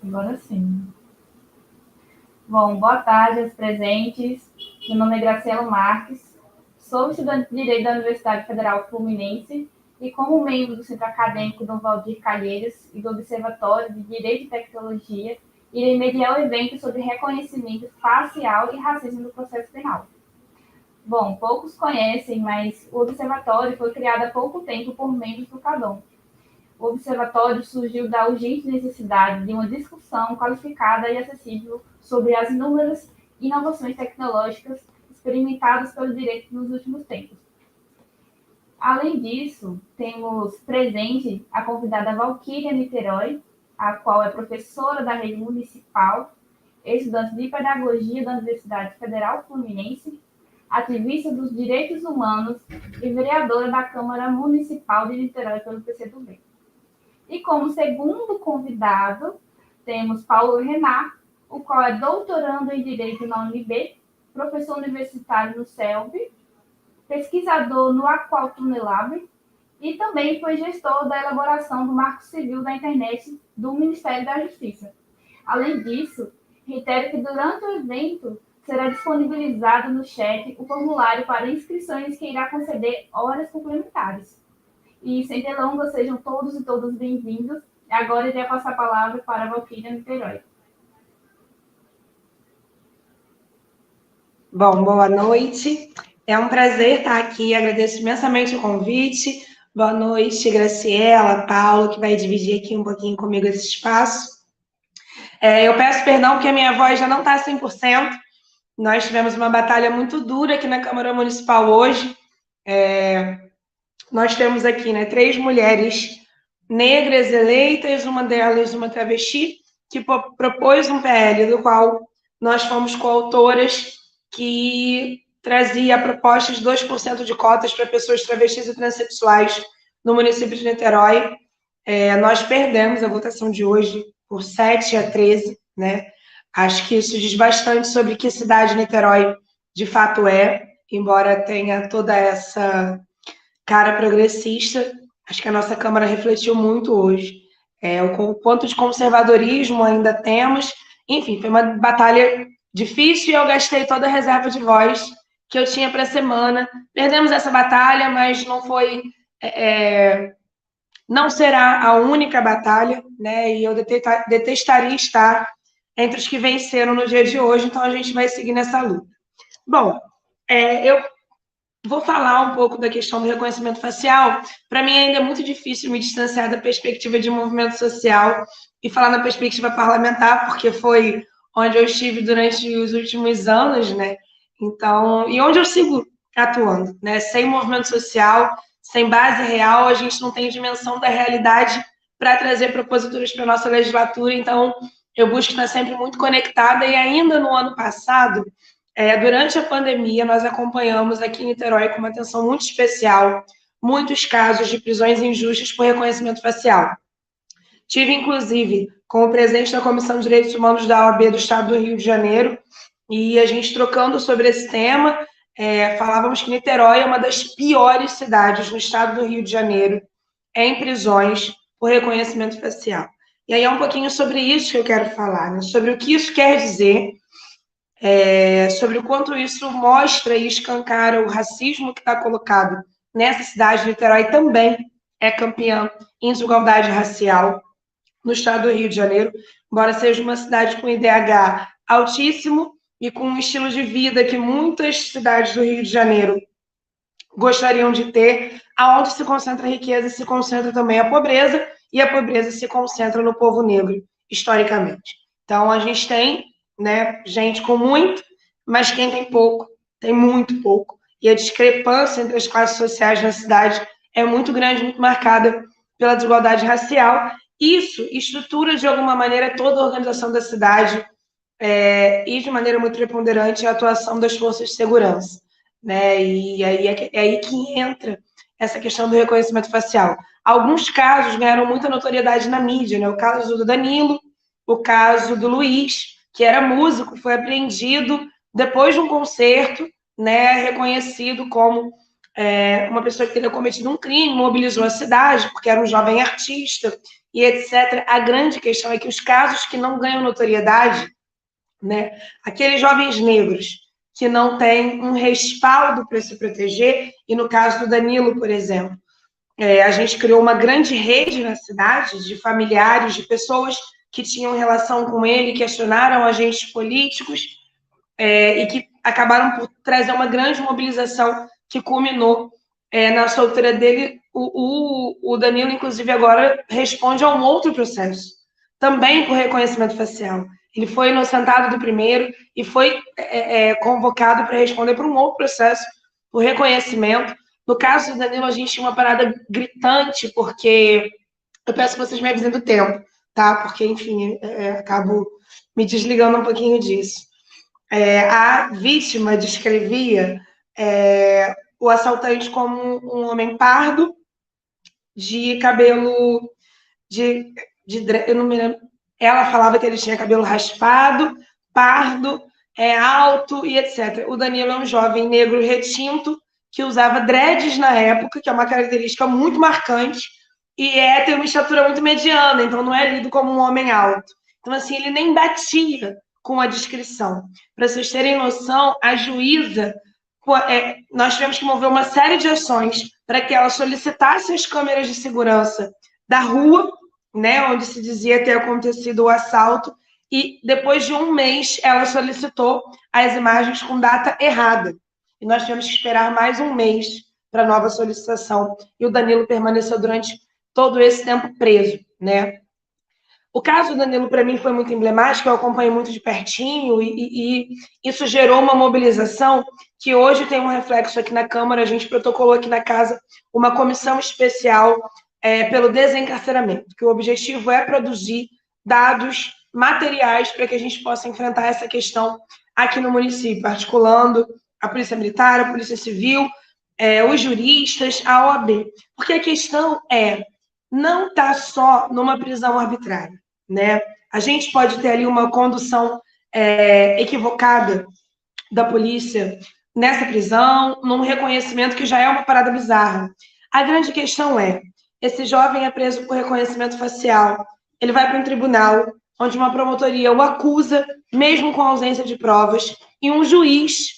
Agora sim. Bom, boa tarde aos presentes. Meu nome é Graciela Marques, sou estudante de Direito da Universidade Federal Fluminense e, como membro do Centro Acadêmico Dom Valdir Calheiros e do Observatório de Direito e Tecnologia, irei mediar o evento sobre reconhecimento facial e racismo no processo penal. Bom, poucos conhecem, mas o Observatório foi criado há pouco tempo por membros do CADOM. O Observatório surgiu da urgente necessidade de uma discussão qualificada e acessível sobre as inúmeras inovações tecnológicas experimentadas pelo direito nos últimos tempos. Além disso, temos presente a convidada Valquíria Niterói, a qual é professora da rede municipal, estudante de pedagogia da Universidade Federal Fluminense, ativista dos direitos humanos e vereadora da Câmara Municipal de Niterói pelo PCdoB. E como segundo convidado, temos Paulo Renat, o qual é doutorando em Direito na UNB, professor universitário no CELB, pesquisador no Aqualtune Lab e também foi gestor da elaboração do Marco Civil da Internet do Ministério da Justiça. Além disso, reitero que durante o evento será disponibilizado no chat o formulário para inscrições que irá conceder horas complementares. E, sem delongas, sejam todos e todas bem-vindos. Agora irei passar a palavra para a Valquíria Niterói. Bom, boa noite. É um prazer estar aqui. Agradeço imensamente o convite. Boa noite, Graciela, Paulo, que vai dividir aqui um pouquinho comigo esse espaço. Eu peço perdão porque a minha voz já não está 100%. Nós tivemos uma batalha muito dura aqui na Câmara Municipal hoje. Nós temos aqui, 3 mulheres negras eleitas, uma delas uma travesti, que propôs um PL, do qual nós fomos coautoras, que trazia a proposta de 2% de cotas para pessoas travestis e transexuais no município de Niterói. Nós perdemos a votação de hoje por 7-13, né? Acho que isso diz bastante sobre que cidade Niterói de fato é, embora tenha toda essa cara progressista. Acho que a nossa Câmara refletiu muito hoje. O quanto de conservadorismo ainda temos. Enfim, foi uma batalha difícil e eu gastei toda a reserva de voz que eu tinha para a semana. Perdemos essa batalha, mas não foi... não será a única batalha, né? E eu detestaria estar entre os que venceram no dia de hoje, então a gente vai seguir nessa luta. Bom, eu vou falar um pouco da questão do reconhecimento facial. Para mim ainda é muito difícil me distanciar da perspectiva de movimento social e falar na perspectiva parlamentar, porque foi onde eu estive durante os últimos anos, né? Então, e onde eu sigo atuando, né? Sem movimento social, sem base real, a gente não tem dimensão da realidade para trazer proposituras para a nossa legislatura. Então, eu busco estar sempre muito conectada. E ainda no ano passado, durante a pandemia, nós acompanhamos aqui em Niterói com uma atenção muito especial muitos casos de prisões injustas por reconhecimento facial. Tive, inclusive, com o presidente da Comissão de Direitos Humanos da OAB do Estado do Rio de Janeiro, e a gente trocando sobre esse tema, falávamos que Niterói é uma das piores cidades no estado do Rio de Janeiro em prisões por reconhecimento facial. E aí é um pouquinho sobre isso que eu quero falar, né? Sobre o que isso quer dizer, sobre o quanto isso mostra e escancara o racismo que está colocado nessa cidade de Niterói. Também é campeã em desigualdade racial no estado do Rio de Janeiro, embora seja uma cidade com IDH altíssimo e com um estilo de vida que muitas cidades do Rio de Janeiro gostariam de ter, aonde se concentra a riqueza, se concentra também a pobreza, e a pobreza se concentra no povo negro, historicamente. Então, a gente tem, gente com muito, mas quem tem pouco, tem muito pouco. E a discrepância entre as classes sociais na cidade é muito grande, muito marcada pela desigualdade racial. Isso estrutura, de alguma maneira, toda a organização da cidade, e, de maneira muito preponderante, a atuação das forças de segurança. E aí é aí que entra essa questão do reconhecimento facial. Alguns casos ganharam muita notoriedade na mídia, né? O caso do Danilo, o caso do Luiz, que era músico, foi apreendido depois de um concerto, reconhecido como uma pessoa que teria cometido um crime, mobilizou a cidade, porque era um jovem artista, e etc. A grande questão é que os casos que não ganham notoriedade, né, aqueles jovens negros que não têm um respaldo para se proteger, e no caso do Danilo, por exemplo, a gente criou uma grande rede na cidade de familiares, de pessoas que tinham relação com ele, questionaram agentes políticos, e que acabaram por trazer uma grande mobilização que culminou na soltura dele. O Danilo, inclusive, agora responde a um outro processo, também por reconhecimento facial. Ele foi inocentado do primeiro e foi convocado para responder por um outro processo, por reconhecimento. No caso do Danilo, a gente tinha uma parada gritante, porque eu peço que vocês me avisem do tempo, tá? Porque, enfim, acabo me desligando um pouquinho disso. A vítima descrevia o assaltante como um homem pardo, de cabelo eu não me lembro. Ela falava que ele tinha cabelo raspado, pardo, alto e etc. O Danilo é um jovem negro retinto que usava dreads na época, que é uma característica muito marcante, e tem uma estatura muito mediana, então não é lido como um homem alto. Então, assim, ele nem batia com a descrição. Para vocês terem noção, a juíza, nós tivemos que mover uma série de ações para que ela solicitasse as câmeras de segurança da rua, né, onde se dizia ter acontecido o assalto, e depois de um mês ela solicitou as imagens com data errada. E nós tivemos que esperar mais um mês para a nova solicitação. E o Danilo permaneceu durante todo esse tempo preso, né? O caso do Danilo, para mim, foi muito emblemático, eu acompanhei muito de pertinho, e isso gerou uma mobilização que hoje tem um reflexo aqui na Câmara. A gente protocolou aqui na casa uma comissão especial pelo desencarceramento, que o objetivo é produzir dados materiais para que a gente possa enfrentar essa questão aqui no município, articulando a Polícia Militar, a Polícia Civil, os juristas, a OAB. Porque a questão não está só numa prisão arbitrária, né? A gente pode ter ali uma condução equivocada da polícia nessa prisão, num reconhecimento que já é uma parada bizarra. A grande questão esse jovem é preso por reconhecimento facial, ele vai para um tribunal, onde uma promotoria o acusa, mesmo com ausência de provas, e um juiz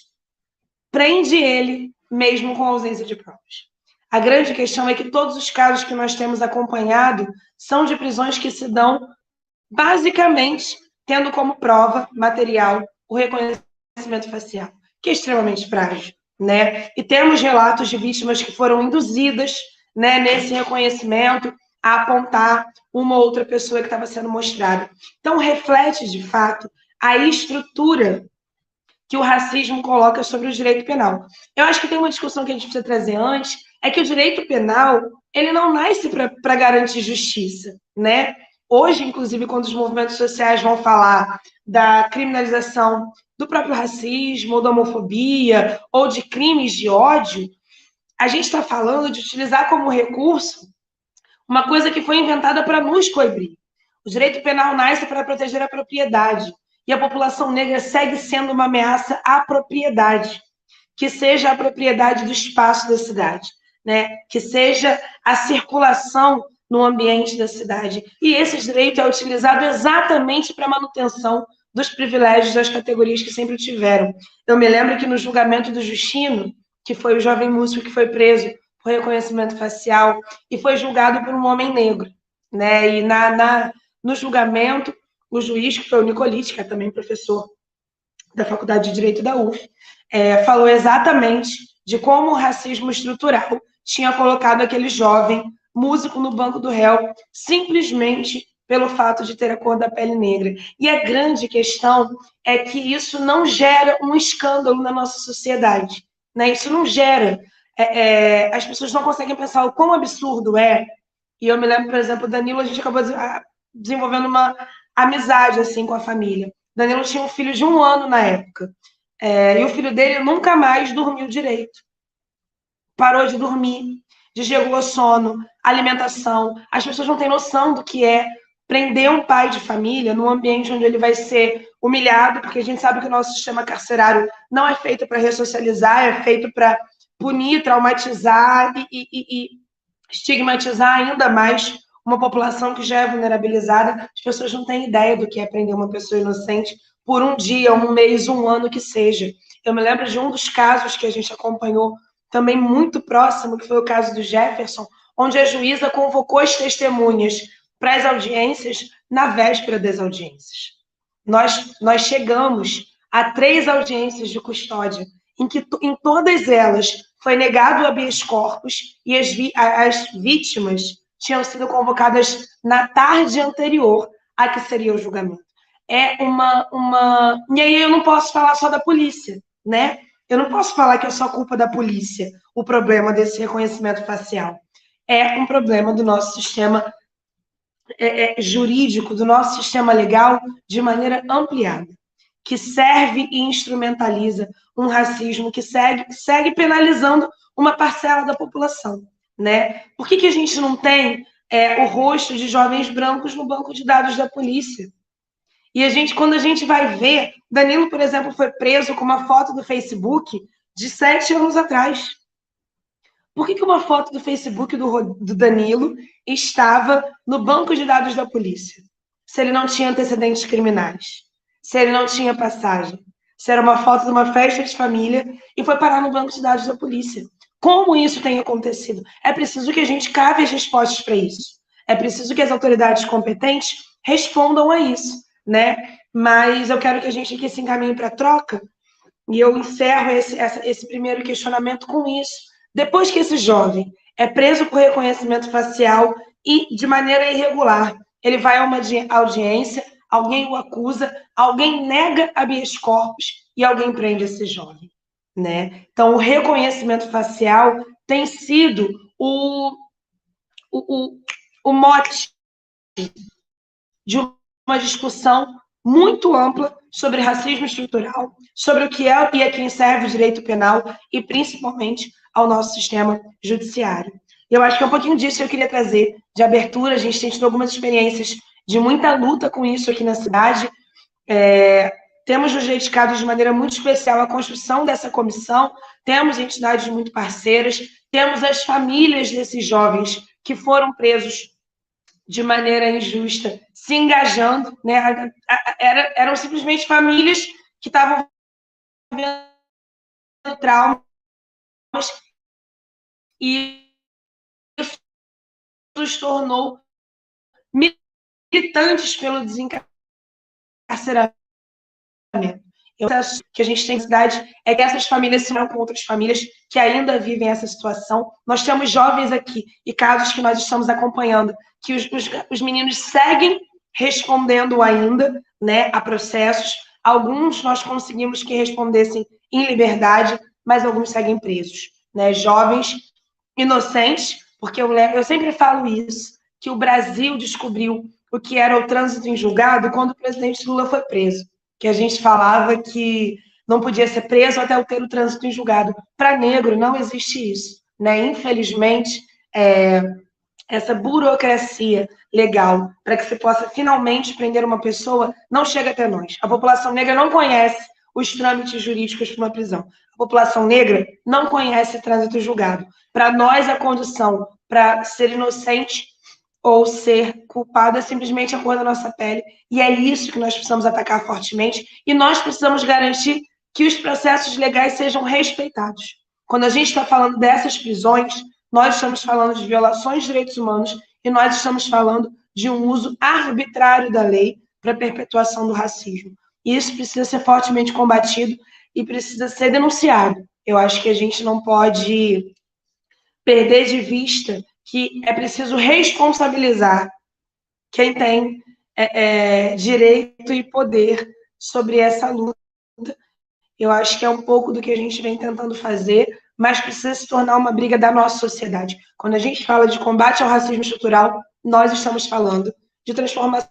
prende ele, mesmo com ausência de provas. A grande questão é que todos os casos que nós temos acompanhado são de prisões que se dão, basicamente, tendo como prova material o reconhecimento facial, que é extremamente frágil, né? E temos relatos de vítimas que foram induzidas, né, nesse reconhecimento a apontar uma ou outra pessoa que estava sendo mostrada. Então, reflete, de fato, a estrutura que o racismo coloca sobre o direito penal. Eu acho que tem uma discussão que a gente precisa trazer antes, é que o direito penal, ele não nasce para garantir justiça, né? Hoje, inclusive, quando os movimentos sociais vão falar da criminalização do próprio racismo, ou da homofobia, ou de crimes de ódio, a gente está falando de utilizar como recurso uma coisa que foi inventada para nos coibir. O direito penal nasce para proteger a propriedade. E a população negra segue sendo uma ameaça à propriedade, que seja a propriedade do espaço da cidade, né? Que seja a circulação no ambiente da cidade. E esse direito é utilizado exatamente para a manutenção dos privilégios das categorias que sempre tiveram. Eu me lembro que no julgamento do Justino, que foi o jovem músico que foi preso por reconhecimento facial e foi julgado por um homem negro, né? E no julgamento, o juiz, que foi o Nicolite, que é também professor da Faculdade de Direito da UF, falou exatamente de como o racismo estrutural tinha colocado aquele jovem músico no banco do réu, simplesmente pelo fato de ter a cor da pele negra. E a grande questão é que isso não gera um escândalo na nossa sociedade, né? Isso não gera... as pessoas não conseguem pensar o quão absurdo é. E eu me lembro, por exemplo, o Danilo, a gente acabou desenvolvendo uma amizade assim com a família. Danilo tinha um filho de 1 ano na época. E o filho dele nunca mais dormiu direito. Parou de dormir, desregulou sono, alimentação. As pessoas não têm noção do que é prender um pai de família num ambiente onde ele vai ser humilhado, porque a gente sabe que o nosso sistema carcerário não é feito para ressocializar, é feito para punir, traumatizar e estigmatizar ainda mais uma população que já é vulnerabilizada. As pessoas não têm ideia do que é prender uma pessoa inocente por um dia, um mês, um ano que seja. Eu me lembro de um dos casos que a gente acompanhou também muito próximo, que foi o caso do Jefferson, onde a juíza convocou as testemunhas para as audiências na véspera das audiências. Nós chegamos a 3 audiências de custódia, em que em todas elas foi negado o habeas corpus e as vítimas tinham sido convocadas na tarde anterior a que seria o julgamento. E aí eu não posso falar só da polícia, né? Eu não posso falar que é só culpa da polícia o problema desse reconhecimento facial. É um problema do nosso sistema jurídico, do nosso sistema legal, de maneira ampliada, que serve e instrumentaliza um racismo que segue penalizando uma parcela da população, né? Por que a gente não tem o rosto de jovens brancos no banco de dados da polícia? E quando a gente vai ver, Danilo, por exemplo, foi preso com uma foto do Facebook de 7 anos atrás. Por que uma foto do Facebook do Danilo estava no banco de dados da polícia? Se ele não tinha antecedentes criminais, se ele não tinha passagem, se era uma foto de uma festa de família e foi parar no banco de dados da polícia. Como isso tem acontecido? É preciso que a gente cave as respostas para isso. É preciso que as autoridades competentes respondam a isso, né? Mas eu quero que a gente aqui se encaminhe para a troca e eu encerro esse primeiro questionamento com isso. Depois que esse jovem é preso por reconhecimento facial e de maneira irregular, ele vai a uma audiência, alguém o acusa, alguém nega habeas corpus e alguém prende esse jovem, né? Então, o reconhecimento facial tem sido o mote de uma discussão muito ampla sobre racismo estrutural, sobre o que é e a quem serve o direito penal e, principalmente, ao nosso sistema judiciário. E eu acho que é um pouquinho disso que eu queria trazer de abertura. A gente tem tido algumas experiências de muita luta com isso aqui na cidade. Temos nos dedicado de maneira muito especial à construção dessa comissão, temos entidades muito parceiras, temos as famílias desses jovens que foram presos de maneira injusta, se engajando, né? Eram simplesmente famílias que estavam vivendo traumas e isso os tornou militantes pelo desencarceramento. O processo que a gente tem na cidade é que essas famílias se unem com outras famílias que ainda vivem essa situação. Nós temos jovens aqui e casos que nós estamos acompanhando, que os meninos seguem respondendo ainda, né, a processos. Alguns nós conseguimos que respondessem em liberdade, mas alguns seguem presos, né? Jovens inocentes, porque eu sempre falo isso, que o Brasil descobriu o que era o trânsito em julgado quando o presidente Lula foi preso. Que a gente falava que não podia ser preso até ter o trânsito em julgado. Para negro, não existe isso, né? Infelizmente, essa burocracia legal para que se possa finalmente prender uma pessoa não chega até nós. A população negra não conhece os trâmites jurídicos para uma prisão. A população negra não conhece trânsito julgado. Para nós, a condição para ser inocente ou ser culpado é simplesmente a cor da nossa pele. E é isso que nós precisamos atacar fortemente. E nós precisamos garantir que os processos legais sejam respeitados. Quando a gente está falando dessas prisões, nós estamos falando de violações de direitos humanos e nós estamos falando de um uso arbitrário da lei para a perpetuação do racismo. E isso precisa ser fortemente combatido e precisa ser denunciado. Eu acho que a gente não pode perder de vista que é preciso responsabilizar quem tem direito e poder sobre essa luta. Eu acho que é um pouco do que a gente vem tentando fazer, mas precisa se tornar uma briga da nossa sociedade. Quando a gente fala de combate ao racismo estrutural, nós estamos falando de transformação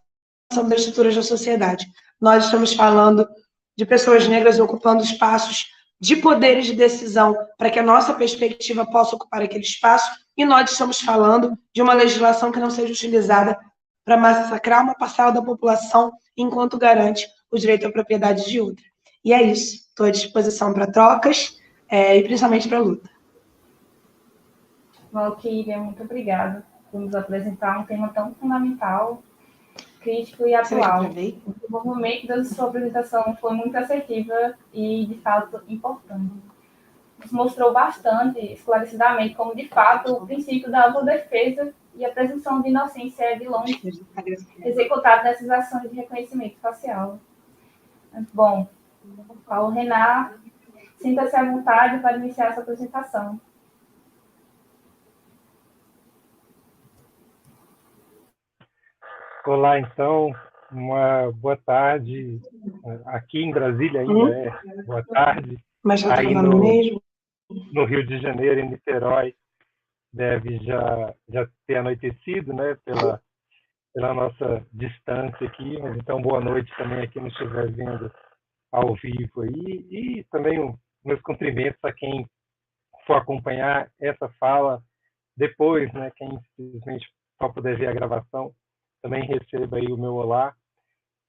das estruturas da sociedade. Nós estamos falando de pessoas negras ocupando espaços de poderes de decisão para que a nossa perspectiva possa ocupar aquele espaço, e nós estamos falando de uma legislação que não seja utilizada para massacrar uma parcela da população enquanto garante o direito à propriedade de outra. E é isso. Estou à disposição para trocas e principalmente para a luta. Valquíria, muito obrigada por nos apresentar um tema tão fundamental, crítico e atual. O desenvolvimento da sua apresentação foi muito assertiva e, de fato, importante. Nos mostrou bastante, esclarecidamente, como, de fato, o princípio da autodefesa e a presunção de inocência é, de longe, executado nessas ações de reconhecimento facial. Bom, Paulo Renan, sinta-se à vontade para iniciar essa apresentação. Olá, então, uma boa tarde. Aqui em Brasília ainda boa tarde. Mas já aí mesmo. No Rio de Janeiro, em Niterói, deve já ter anoitecido, né, pela nossa distância aqui. Mas então, boa noite também a quem nos estiver vendo ao vivo aí. E também meus cumprimentos a quem for acompanhar essa fala depois, né, quem simplesmente só puder ver a gravação, também receba aí o meu olá.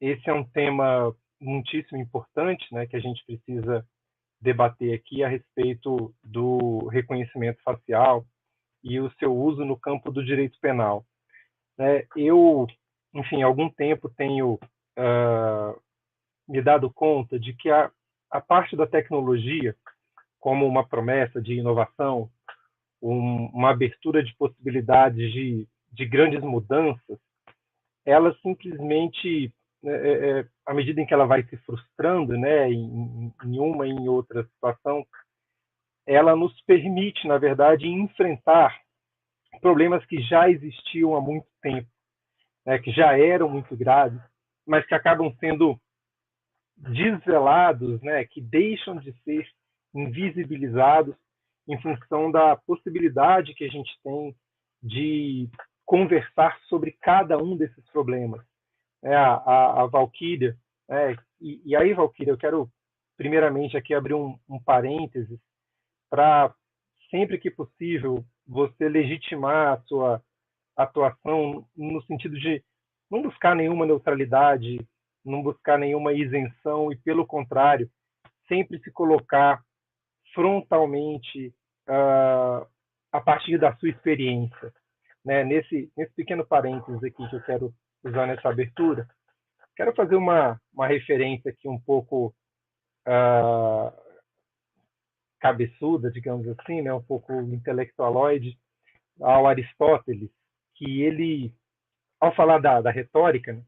Esse é um tema muitíssimo importante, né, que a gente precisa debater aqui a respeito do reconhecimento facial e o seu uso no campo do direito penal. Eu, enfim, há algum tempo tenho me dado conta de que a parte da tecnologia, como uma promessa de inovação, uma abertura de possibilidades de grandes mudanças, ela simplesmente, à medida em que ela vai se frustrando, né, em uma e em outra situação, ela nos permite, na verdade, enfrentar problemas que já existiam há muito tempo, né, que já eram muito graves, mas que acabam sendo desvelados, né, que deixam de ser invisibilizados em função da possibilidade que a gente tem de conversar sobre cada um desses problemas. A Valquíria, e aí, Valquíria, eu quero primeiramente aqui abrir um parênteses para, sempre que possível, você legitimar a sua atuação no sentido de não buscar nenhuma neutralidade, não buscar nenhuma isenção e, pelo contrário, sempre se colocar frontalmente a partir da sua experiência. Né? Nesse pequeno parênteses aqui que eu quero usar nessa abertura, quero fazer uma referência aqui um pouco cabeçuda, digamos assim, né? Um pouco intelectualoide, ao Aristóteles, que ele, ao falar da retórica, né,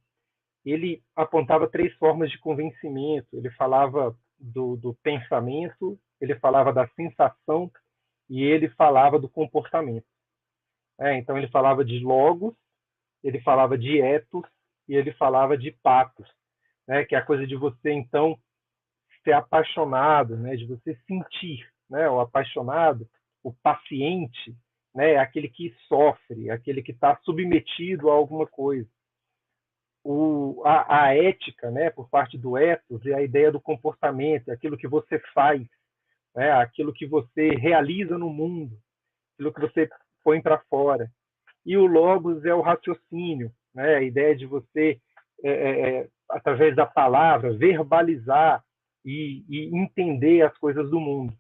ele apontava 3 formas de convencimento. Ele falava do pensamento, ele falava da sensação e ele falava do comportamento. Então, ele falava de logos, ele falava de ethos e ele falava de pathos, né, que é a coisa de você, então, ser apaixonado, né, de você sentir, né, o apaixonado, o paciente, né, aquele que sofre, aquele que está submetido a alguma coisa. A ética, né, por parte do ethos, é a ideia do comportamento, é aquilo que você faz, né, aquilo que você realiza no mundo, aquilo que você põe para fora. E o logos é o raciocínio, né, a ideia de você, através da palavra, verbalizar e entender as coisas do mundo.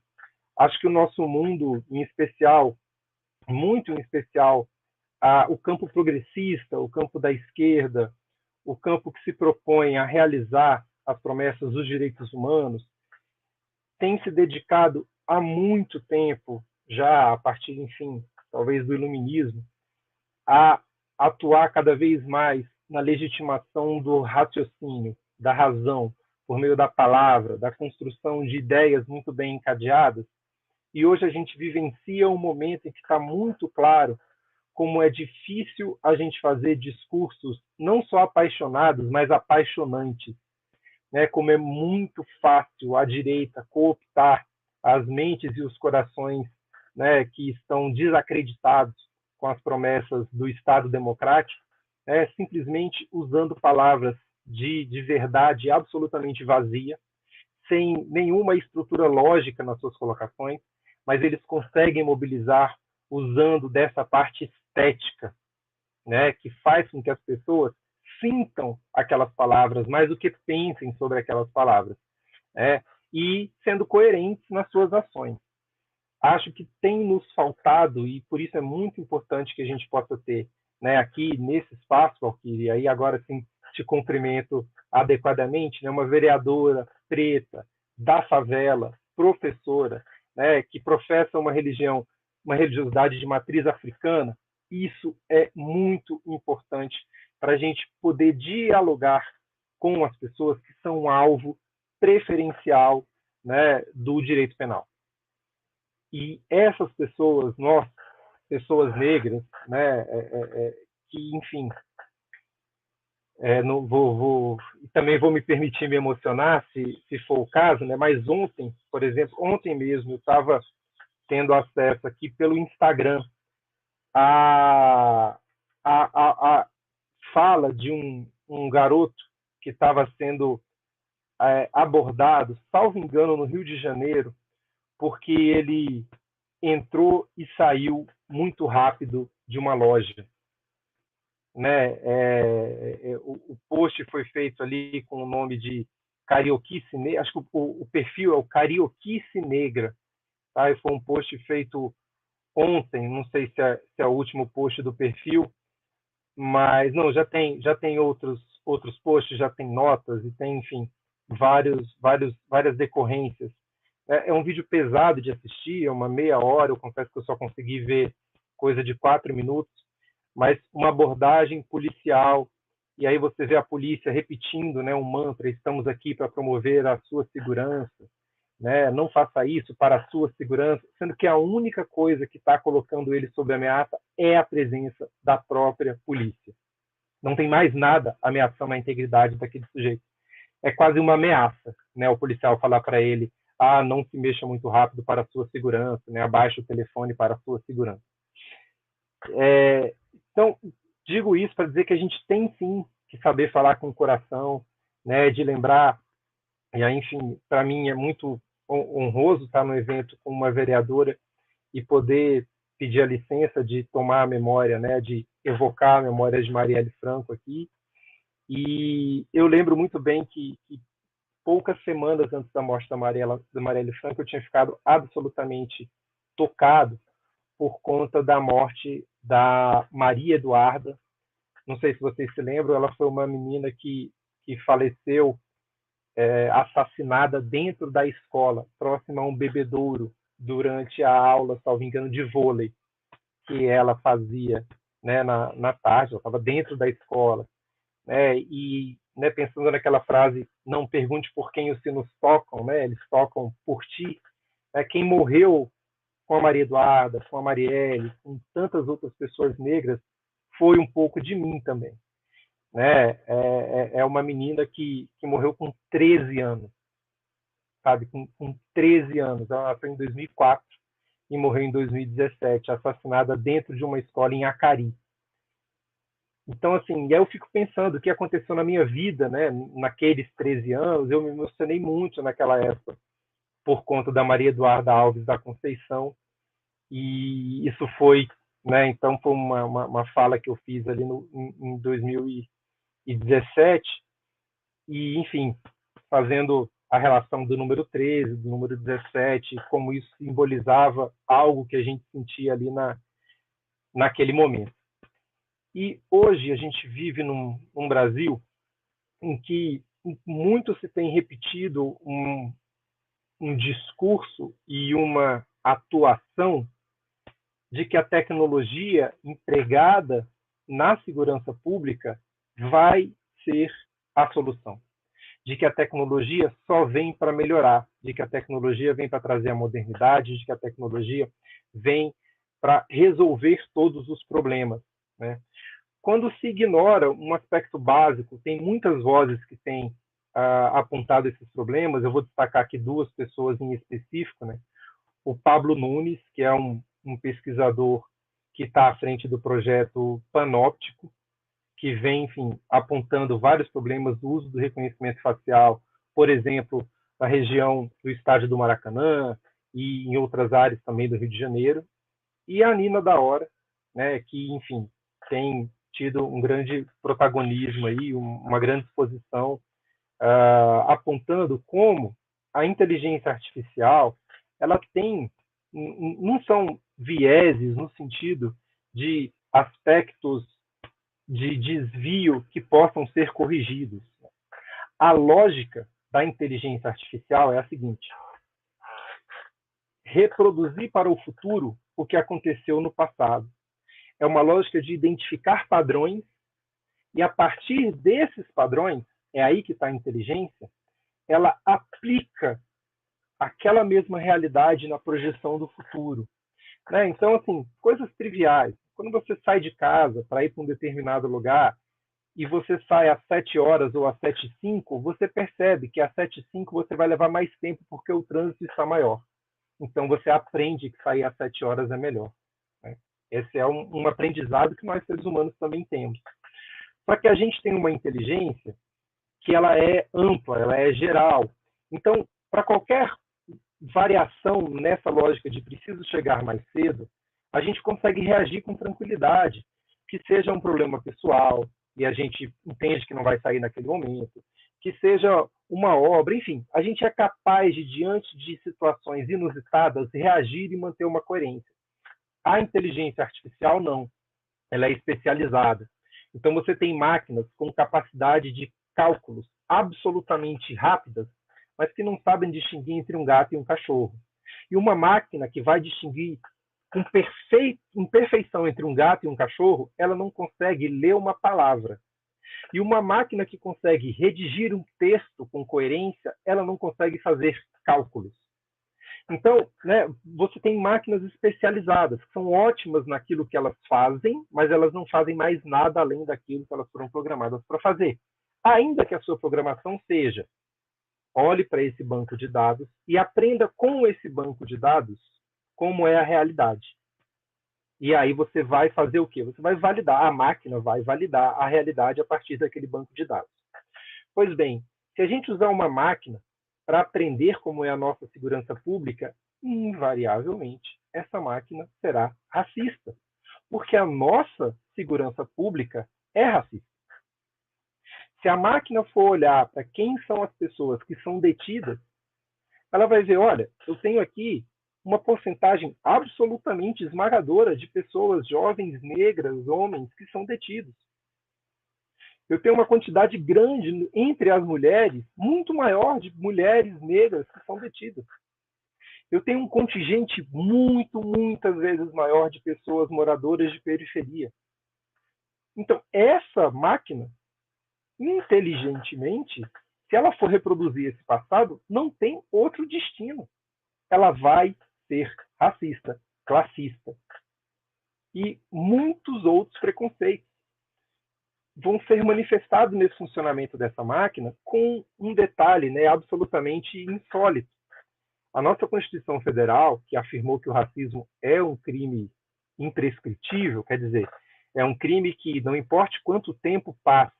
Acho que o nosso mundo, em especial, muito em especial, o campo progressista, o campo da esquerda, o campo que se propõe a realizar as promessas dos direitos humanos, tem se dedicado há muito tempo, já a partir, enfim, talvez do iluminismo, a atuar cada vez mais na legitimação do raciocínio, da razão, por meio da palavra, da construção de ideias muito bem encadeadas. E hoje a gente vivencia um momento em que está muito claro como é difícil a gente fazer discursos não só apaixonados, mas apaixonantes. Né? Como é muito fácil a direita cooptar as mentes e os corações, né, que estão desacreditados com as promessas do Estado democrático, simplesmente usando palavras de verdade absolutamente vazia, sem nenhuma estrutura lógica nas suas colocações, mas eles conseguem mobilizar usando dessa parte estética, né, que faz com que as pessoas sintam aquelas palavras mais do que pensem sobre aquelas palavras, e sendo coerentes nas suas ações. acho que tem nos faltado, e por isso é muito importante que a gente possa ter, né, aqui nesse espaço, Valquíria, e aí agora sim te cumprimento adequadamente, né, uma vereadora preta da favela, professora, né, que professa uma religião, uma religiosidade de matriz africana. Isso é muito importante para a gente poder dialogar com as pessoas que são alvo preferencial, né, do direito penal. E essas pessoas, nós, pessoas negras, né, que, enfim, não também vou me permitir me emocionar, se for o caso, né, mas ontem, por exemplo, ontem mesmo, eu estava tendo acesso aqui pelo Instagram a, a fala de um garoto que estava sendo abordado, salvo engano, no Rio de Janeiro, porque ele entrou e saiu muito rápido de uma loja. Né? O post foi feito ali com o nome de Carioquice Negra, acho que o perfil é o Carioquice Negra. Tá? E foi um post feito ontem, não sei se é o último post do perfil, mas não, já tem outros posts, já tem notas e tem, enfim, várias decorrências. É um vídeo pesado de assistir, é uma meia hora, eu confesso que eu só consegui ver coisa de 4 minutos, mas uma abordagem policial, e aí você vê a polícia repetindo, né, um mantra: estamos aqui para promover a sua segurança, né, não faça isso para a sua segurança, sendo que a única coisa que está colocando ele sob ameaça é a presença da própria polícia. Não tem mais nada ameaçando a integridade daquele sujeito. É quase uma ameaça, né, o policial falar para ele: não se mexa muito rápido para a sua segurança, né, abaixe o telefone para a sua segurança. Então, digo isso para dizer que a gente tem sim que saber falar com o coração, né, de lembrar, e aí, enfim, para mim é muito honroso estar no evento com uma vereadora e poder pedir a licença de tomar a memória, né, de evocar a memória de Marielle Franco aqui. E eu lembro muito bem que poucas semanas antes da morte da Marielle Franco, eu tinha ficado absolutamente tocado por conta da morte da Maria Eduarda. Não sei se vocês se lembram, ela foi uma menina que faleceu assassinada dentro da escola, próxima a um bebedouro, durante a aula, salvo engano, de vôlei que ela fazia, né, na tarde. Ela estava dentro da escola, né, e, né, pensando naquela frase: não pergunte por quem os sinos tocam, né, eles tocam por ti. Né, quem morreu com a Maria Eduarda, com a Marielle, com tantas outras pessoas negras, foi um pouco de mim também. Né? É uma menina que morreu com 13 anos, sabe? Com 13 anos. Ela nasceu em 2004 e morreu em 2017, assassinada dentro de uma escola em Acari. Então, assim, aí eu fico pensando o que aconteceu na minha vida, né? Naqueles 13 anos, eu me emocionei muito naquela época, por conta da Maria Eduarda Alves da Conceição, e isso foi, né? Então, foi uma fala que eu fiz ali em 2017, e, enfim, fazendo a relação do número 13, do número 17, como isso simbolizava algo que a gente sentia ali naquele momento. E hoje a gente vive num Brasil em que muito se tem repetido um discurso e uma atuação de que a tecnologia empregada na segurança pública vai ser a solução, de que a tecnologia só vem para melhorar, de que a tecnologia vem para trazer a modernidade, de que a tecnologia vem para resolver todos os problemas, né? Quando se ignora um aspecto básico, tem muitas vozes que têm apontado esses problemas. Eu vou destacar aqui 2 pessoas em específico, né? O Pablo Nunes, que é um pesquisador que está à frente do projeto Panóptico, que vem, enfim, apontando vários problemas do uso do reconhecimento facial, por exemplo, na região do estádio do Maracanã e em outras áreas também do Rio de Janeiro. E a Nina da Hora, né, que, enfim, tem tido um grande protagonismo aí, uma grande exposição, apontando como a inteligência artificial ela tem não são vieses no sentido de aspectos de desvio que possam ser corrigidos. A lógica da inteligência artificial é a seguinte: reproduzir para o futuro o que aconteceu no passado. É uma lógica de identificar padrões e, a partir desses padrões, é aí que está a inteligência, ela aplica aquela mesma realidade na projeção do futuro. Né? Então, assim, coisas triviais. Quando você sai de casa para ir para um determinado lugar e você sai às 7 horas ou às 7h05, você percebe que às 7h05 você vai levar mais tempo porque o trânsito está maior. Então, você aprende que sair às 7 horas é melhor. Né? Esse é um aprendizado que nós, seres humanos, também temos. Só que a gente tem uma inteligência que ela é ampla, ela é geral. Então, para qualquer variação nessa lógica de preciso chegar mais cedo, a gente consegue reagir com tranquilidade, que seja um problema pessoal, e a gente entende que não vai sair naquele momento, que seja uma obra, enfim, a gente é capaz de, diante de situações inusitadas, reagir e manter uma coerência. A inteligência artificial, não. Ela é especializada. Então, você tem máquinas com capacidade de cálculos absolutamente rápidas, mas que não sabem distinguir entre um gato e um cachorro. E uma máquina que vai distinguir com perfeição entre um gato e um cachorro, ela não consegue ler uma palavra. E uma máquina que consegue redigir um texto com coerência, ela não consegue fazer cálculos. Então, né, você tem máquinas especializadas, que são ótimas naquilo que elas fazem, mas elas não fazem mais nada além daquilo que elas foram programadas para fazer. Ainda que a sua programação seja: olhe para esse banco de dados e aprenda com esse banco de dados como é a realidade. E aí você vai fazer o quê? Você vai validar, a máquina vai validar a realidade a partir daquele banco de dados. Pois bem, se a gente usar uma máquina para aprender como é a nossa segurança pública, invariavelmente essa máquina será racista, porque a nossa segurança pública é racista. Se a máquina for olhar para quem são as pessoas que são detidas, ela vai ver: olha, eu tenho aqui uma porcentagem absolutamente esmagadora de pessoas jovens, negras, homens, que são detidos. Eu tenho uma quantidade grande entre as mulheres, muito maior, de mulheres negras que são detidas. Eu tenho um contingente muitas vezes maior de pessoas moradoras de periferia. Então, essa máquina, inteligentemente, se ela for reproduzir esse passado, não tem outro destino. Ela vai ser racista, classista. E muitos outros preconceitos vão ser manifestados nesse funcionamento dessa máquina, com um detalhe, né, absolutamente insólito. A nossa Constituição Federal, que afirmou que o racismo é um crime imprescritível, quer dizer, é um crime que, não importa quanto tempo passe,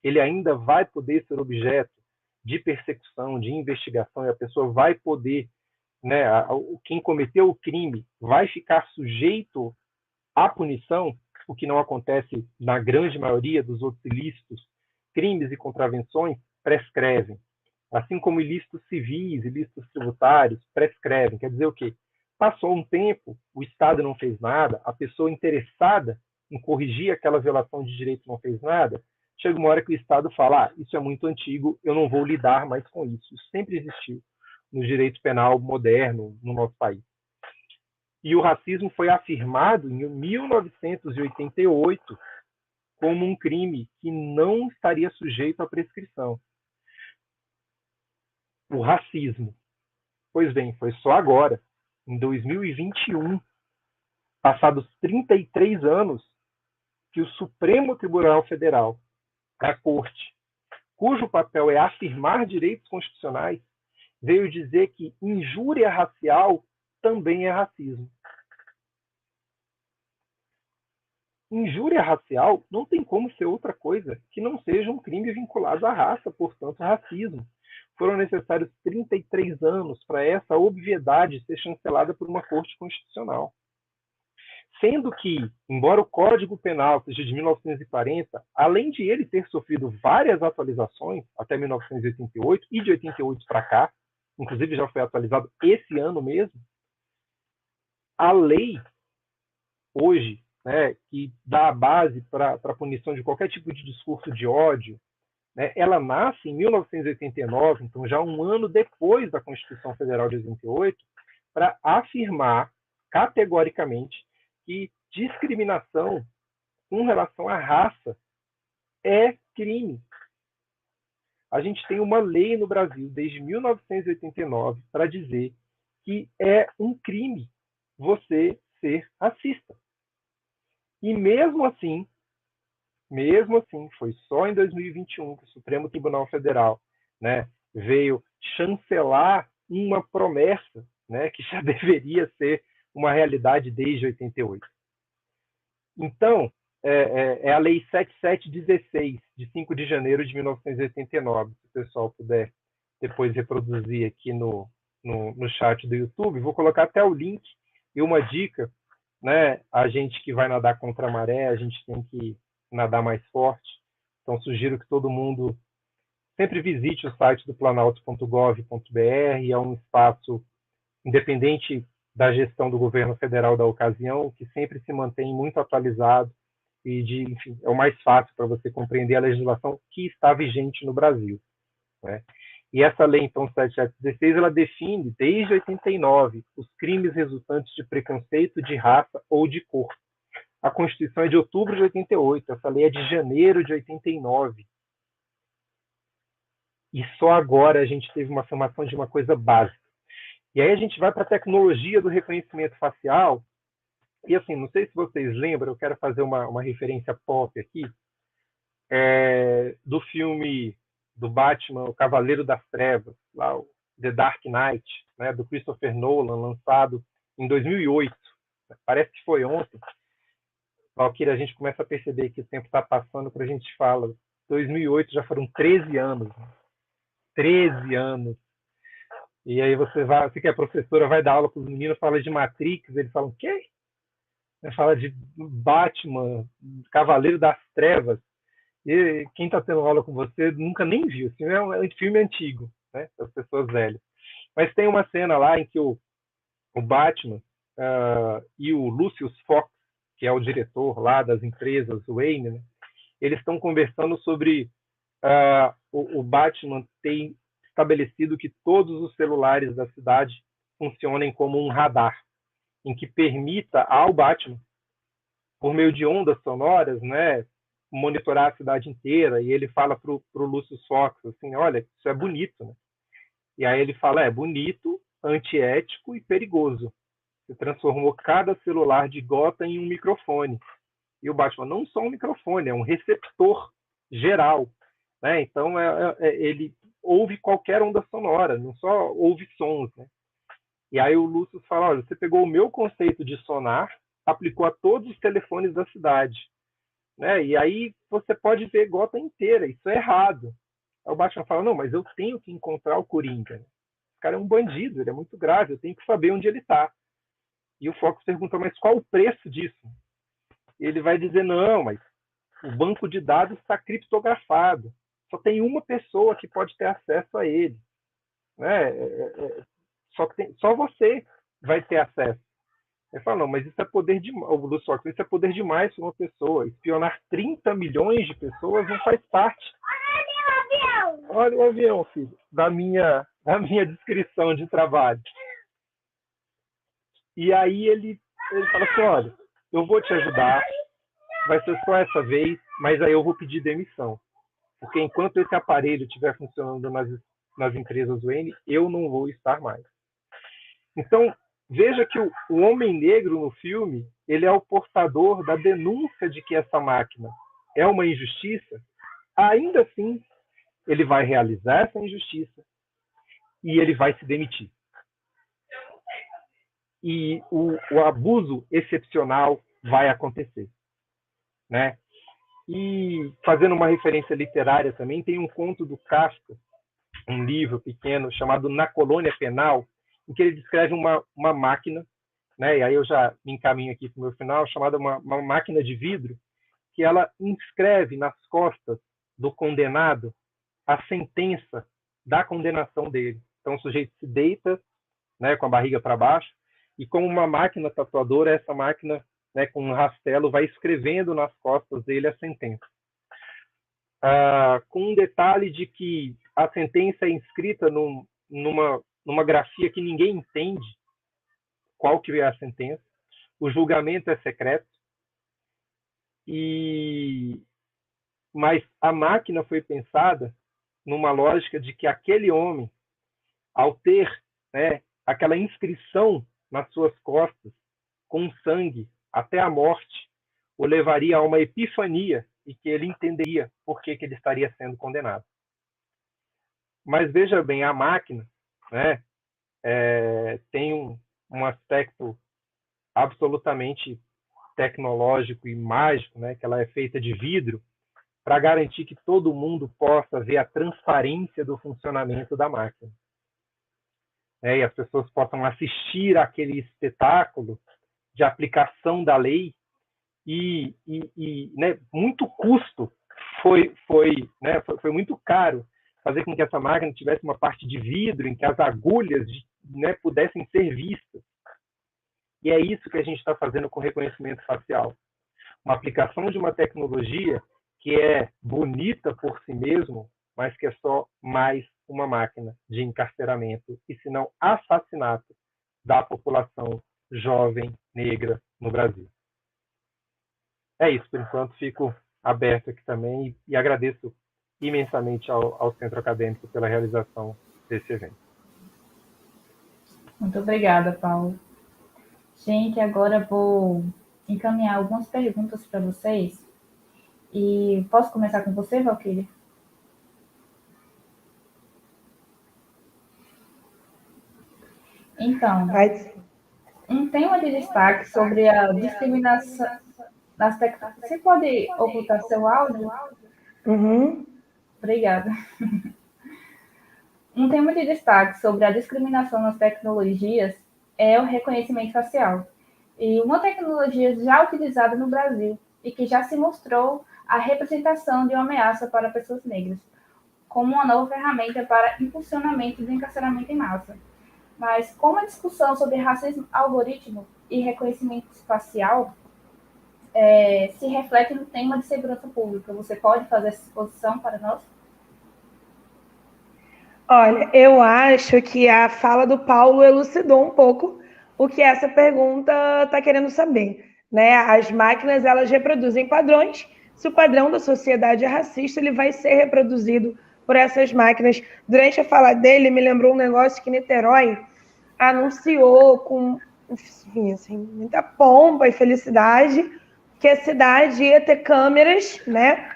ele ainda vai poder ser objeto de persecução, de investigação, e a pessoa vai poder, né, quem cometeu o crime vai ficar sujeito à punição, o que não acontece na grande maioria dos outros ilícitos. Crimes e contravenções prescrevem. Assim como ilícitos civis, ilícitos tributários, prescrevem. Quer dizer o quê? Passou um tempo, o Estado não fez nada, a pessoa interessada em corrigir aquela violação de direito não fez nada, chega uma hora que o Estado fala: isso é muito antigo, eu não vou lidar mais com isso. Isso sempre existiu no direito penal moderno no nosso país. E o racismo foi afirmado em 1988 como um crime que não estaria sujeito à prescrição. O racismo. Pois bem, foi só agora, em 2021, passados 33 anos, que o Supremo Tribunal Federal, a Corte, cujo papel é afirmar direitos constitucionais, veio dizer que injúria racial também é racismo. Injúria racial não tem como ser outra coisa que não seja um crime vinculado à raça, portanto, racismo. Foram necessários 33 anos para essa obviedade ser chancelada por uma Corte Constitucional. Sendo que, embora o Código Penal seja de 1940, além de ele ter sofrido várias atualizações até 1988 e de 88 para cá, inclusive já foi atualizado esse ano mesmo, a lei, hoje, né, que dá a base para a punição de qualquer tipo de discurso de ódio, né, ela nasce em 1989, então já um ano depois da Constituição Federal de 88, para afirmar categoricamente que discriminação com relação à raça é crime. A gente tem uma lei no Brasil desde 1989 para dizer que é um crime você ser racista. E mesmo assim, foi só em 2021 que o Supremo Tribunal Federal, né, veio chancelar uma promessa, né, que já deveria ser uma realidade desde 88. Então, é a Lei 7716, de 5 de janeiro de 1989. Se o pessoal puder depois reproduzir aqui no chat do YouTube, vou colocar até o link e uma dica, né? A gente que vai nadar contra a maré, a gente tem que nadar mais forte. Então, sugiro que todo mundo sempre visite o site do planalto.gov.br. É um espaço independente da gestão do governo federal da ocasião, que sempre se mantém muito atualizado e, enfim, é o mais fácil para você compreender a legislação que está vigente no Brasil, né? E essa lei, então, 7716, ela define, desde 89, os crimes resultantes de preconceito de raça ou de cor. A Constituição é de outubro de 88, essa lei é de janeiro de 89. E só agora a gente teve uma afirmação de uma coisa básica. E aí a gente vai para a tecnologia do reconhecimento facial. E assim, não sei se vocês lembram, eu quero fazer uma referência pop aqui, do filme do Batman, O Cavaleiro das Trevas, lá, o The Dark Knight, né, do Christopher Nolan, lançado em 2008. Parece que foi ontem. Valquíria, a gente começa a perceber que o tempo está passando quando a gente fala. 2008 já foram 13 anos. 13 anos. E aí você que é professora, vai dar aula para os meninos, fala de Matrix, eles falam, o quê? Fala de Batman, Cavaleiro das Trevas. E quem está tendo aula com você nunca nem viu. Esse filme é um filme antigo, né? As pessoas velhas. Mas tem uma cena lá em que o Batman e o Lucius Fox, que é o diretor lá das empresas Wayne, né? Eles estão conversando sobre o Batman tem estabelecido que todos os celulares da cidade funcionem como um radar, em que permita ao Batman, por meio de ondas sonoras, né, monitorar a cidade inteira. E ele fala para o Lucius Fox assim, olha, isso é bonito, né? E aí ele fala, é bonito, antiético e perigoso. Você transformou cada celular de Gotham em um microfone. E o Batman, não só um microfone, é um receptor geral, né? Então ele ouve qualquer onda sonora, não só ouve sons, né? E aí o Lucius fala, olha, você pegou o meu conceito de sonar, aplicou a todos os telefones da cidade, né? E aí você pode ver Gotham inteira, isso é errado. Aí o Batman fala, não, mas eu tenho que encontrar o Coringa. Esse cara é um bandido, ele é muito grave, eu tenho que saber onde ele está. E o Fox pergunta, mas qual o preço disso? E ele vai dizer, não, mas o banco de dados está criptografado. Só tem uma pessoa que pode ter acesso a ele, né? Só você vai ter acesso. Ele fala, não, mas isso é poder demais. O Lucius Fox, isso é poder demais para uma pessoa. Espionar 30 milhões de pessoas não faz parte. Olha o avião, filho, da minha descrição de trabalho. E aí ele fala assim, olha, eu vou te ajudar, vai ser só essa vez, mas aí eu vou pedir demissão. Porque enquanto esse aparelho estiver funcionando nas empresas Wayne, eu não vou estar mais. Então, veja que o homem negro no filme, ele é o portador da denúncia de que essa máquina é uma injustiça. Ainda assim, ele vai realizar essa injustiça e ele vai se demitir. E o abuso excepcional vai acontecer, né? E fazendo uma referência literária também, tem um conto do Kafka, um livro pequeno chamado Na Colônia Penal, em que ele descreve uma máquina, né? E aí eu já me encaminho aqui para o meu final, chamada uma máquina de vidro, que ela inscreve nas costas do condenado a sentença da condenação dele. Então o sujeito se deita, né, com a barriga para baixo, e como uma máquina tatuadora, essa máquina, né, com um rastelo, vai escrevendo nas costas dele a sentença. Com um detalhe de que a sentença é inscrita numa grafia que ninguém entende qual que é a sentença, o julgamento é secreto, mas a máquina foi pensada numa lógica de que aquele homem, ao ter, né, aquela inscrição nas suas costas, com sangue até a morte, o levaria a uma epifania e que ele entenderia por que ele estaria sendo condenado. Mas veja bem, a máquina, né, tem um aspecto absolutamente tecnológico e mágico, né, que ela é feita de vidro, para garantir que todo mundo possa ver a transparência do funcionamento da máquina. E as pessoas possam assistir àquele espetáculo de aplicação da lei e né, muito custo foi muito caro fazer com que essa máquina tivesse uma parte de vidro em que as agulhas, né, pudessem ser vistas. E é isso que a gente está fazendo com o reconhecimento facial. Uma aplicação de uma tecnologia que é bonita por si mesmo, mas que é só mais uma máquina de encarceramento e, se não, assassinato da população jovem negra no Brasil. É isso, por enquanto fico aberto aqui também e agradeço imensamente ao Centro Acadêmico pela realização desse evento. Muito obrigada, Paulo. Gente, agora vou encaminhar algumas perguntas para vocês. E posso começar com você, Valquíria? Então, um tema de destaque sobre a discriminação nas tecnologias. Você pode ocultar seu áudio? Uhum. Obrigada. Um tema de destaque sobre a discriminação nas tecnologias é o reconhecimento facial. E uma tecnologia já utilizada no Brasil e que já se mostrou a representação de uma ameaça para pessoas negras, como uma nova ferramenta para impulsionamento do encarceramento em massa. Mas como a discussão sobre racismo algoritmo e reconhecimento facial se reflete no tema de segurança pública, você pode fazer essa exposição para nós? Olha, eu acho que a fala do Paulo elucidou um pouco o que essa pergunta está querendo saber, né? As máquinas, elas reproduzem padrões. Se o padrão da sociedade é racista, ele vai ser reproduzido por essas máquinas. Durante a fala dele, me lembrou um negócio que Niterói anunciou com, enfim, assim, muita pompa e felicidade que a cidade ia ter câmeras, né,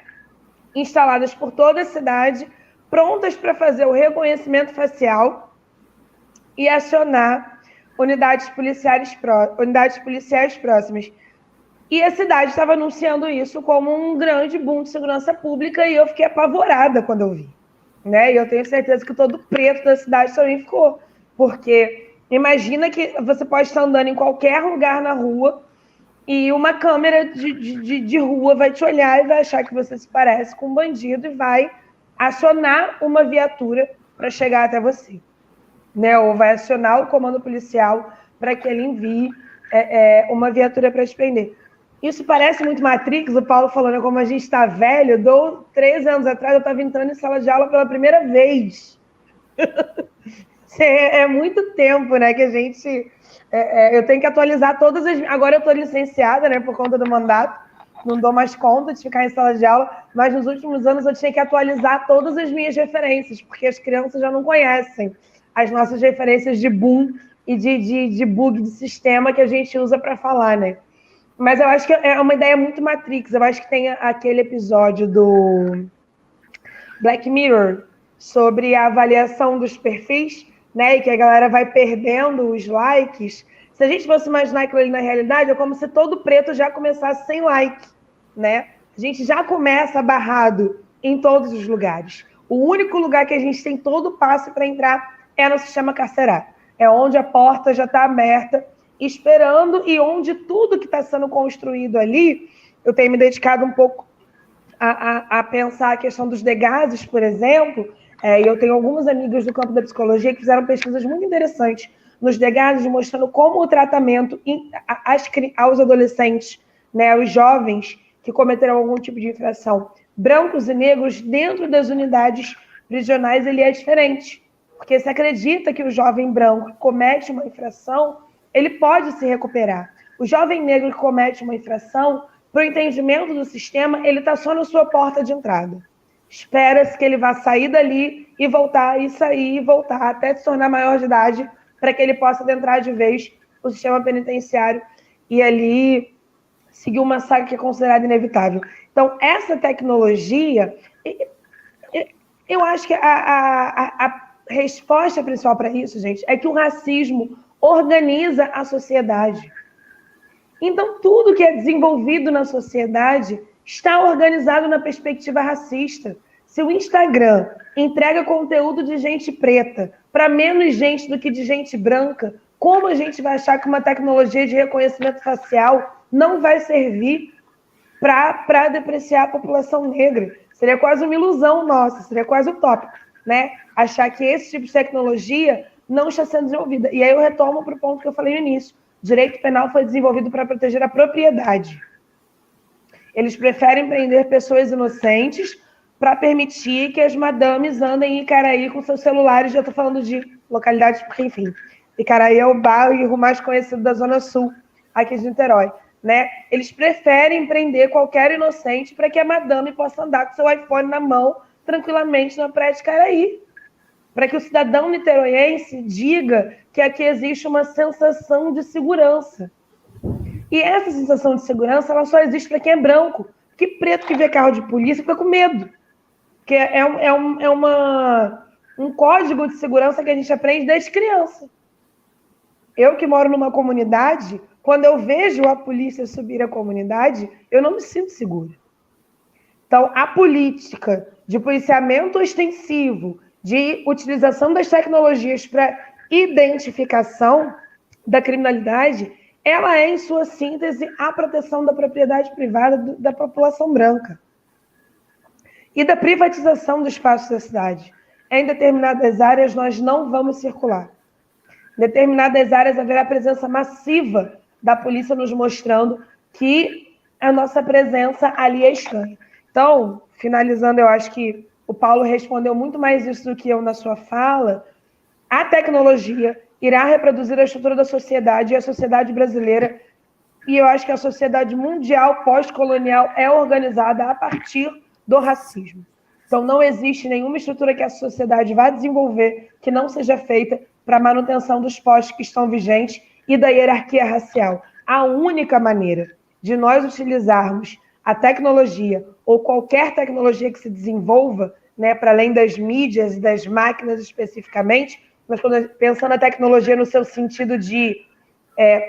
instaladas por toda a cidade, prontas para fazer o reconhecimento facial e acionar unidades policiais próximas. E a cidade estava anunciando isso como um grande boom de segurança pública e eu fiquei apavorada quando eu vi, né? E eu tenho certeza que todo preto da cidade também ficou, porque imagina que você pode estar andando em qualquer lugar na rua e uma câmera de rua vai te olhar e vai achar que você se parece com um bandido e vai acionar uma viatura para chegar até você, né? Ou vai acionar o comando policial para que ele envie uma viatura para te prender. Isso parece muito Matrix, o Paulo falando como a gente está velho. 13 anos atrás eu estava entrando em sala de aula pela primeira vez. É muito tempo, né, que a gente... eu tenho que atualizar todas as... Agora eu estou licenciada, né, por conta do mandato. Não dou mais conta de ficar em sala de aula, mas nos últimos anos eu tinha que atualizar todas as minhas referências, porque as crianças já não conhecem as nossas referências de boom e de bug de sistema que a gente usa para falar, né? Mas eu acho que é uma ideia muito Matrix. Eu acho que tem aquele episódio do Black Mirror sobre a avaliação dos perfis, né? E que a galera vai perdendo os likes. Se a gente fosse imaginar aquilo ali na realidade, é como se todo preto já começasse sem like, né? A gente já começa barrado em todos os lugares. O único lugar que a gente tem todo o passe para entrar é no sistema carcerário. É onde a porta já está aberta, esperando, e onde tudo que está sendo construído ali, eu tenho me dedicado um pouco a pensar a questão dos degases, por exemplo, e eu tenho alguns amigos do campo da psicologia que fizeram pesquisas muito interessantes nos degraus, mostrando como o tratamento aos adolescentes, né, os jovens que cometeram algum tipo de infração, brancos e negros, dentro das unidades prisionais, ele é diferente. Porque se acredita que o jovem branco que comete uma infração, ele pode se recuperar. O jovem negro que comete uma infração, para o entendimento do sistema, ele está só na sua porta de entrada. Espera-se que ele vá sair dali e voltar, e sair e voltar, até se tornar maior de idade, para que ele possa adentrar de vez o sistema penitenciário e ali seguir uma saga que é considerada inevitável. Então, essa tecnologia, eu acho que a resposta principal para isso, gente, é que o racismo organiza a sociedade. Então, tudo que é desenvolvido na sociedade está organizado na perspectiva racista. Se o Instagram entrega conteúdo de gente preta para menos gente do que de gente branca, como a gente vai achar que uma tecnologia de reconhecimento facial não vai servir para depreciar a população negra? Seria quase uma ilusão nossa, seria quase utópico, né? Achar que esse tipo de tecnologia não está sendo desenvolvida. E aí eu retomo para o ponto que eu falei no início. O direito penal foi desenvolvido para proteger a propriedade. Eles preferem prender pessoas inocentes para permitir que as madames andem em Icaraí com seus celulares. Já estou falando de localidades, porque, enfim, Icaraí é o bairro mais conhecido da Zona Sul, aqui de Niterói, né? Eles preferem prender qualquer inocente para que a madame possa andar com seu iPhone na mão tranquilamente na praia de Icaraí. Para que o cidadão niteroiense diga que aqui existe uma sensação de segurança. E essa sensação de segurança ela só existe para quem é branco. Que preto que vê carro de polícia fica com medo. Porque um código de segurança que a gente aprende desde criança. Eu que moro numa comunidade, quando eu vejo a polícia subir a comunidade, eu não me sinto segura. Então, a política de policiamento ostensivo, de utilização das tecnologias para identificação da criminalidade, ela é, em sua síntese, a proteção da propriedade privada da população branca e da privatização do espaço da cidade. Em determinadas áreas, nós não vamos circular. Em determinadas áreas, haverá presença massiva da polícia nos mostrando que a nossa presença ali é estranha. Então, finalizando, eu acho que o Paulo respondeu muito mais isso do que eu na sua fala. A tecnologia irá reproduzir a estrutura da sociedade e a sociedade brasileira, e eu acho que a sociedade mundial pós-colonial é organizada a partir do racismo. Então, não existe nenhuma estrutura que a sociedade vá desenvolver que não seja feita para a manutenção dos postos que estão vigentes e da hierarquia racial. A única maneira de nós utilizarmos a tecnologia ou qualquer tecnologia que se desenvolva, né, para além das mídias e das máquinas especificamente, mas pensando na tecnologia no seu sentido de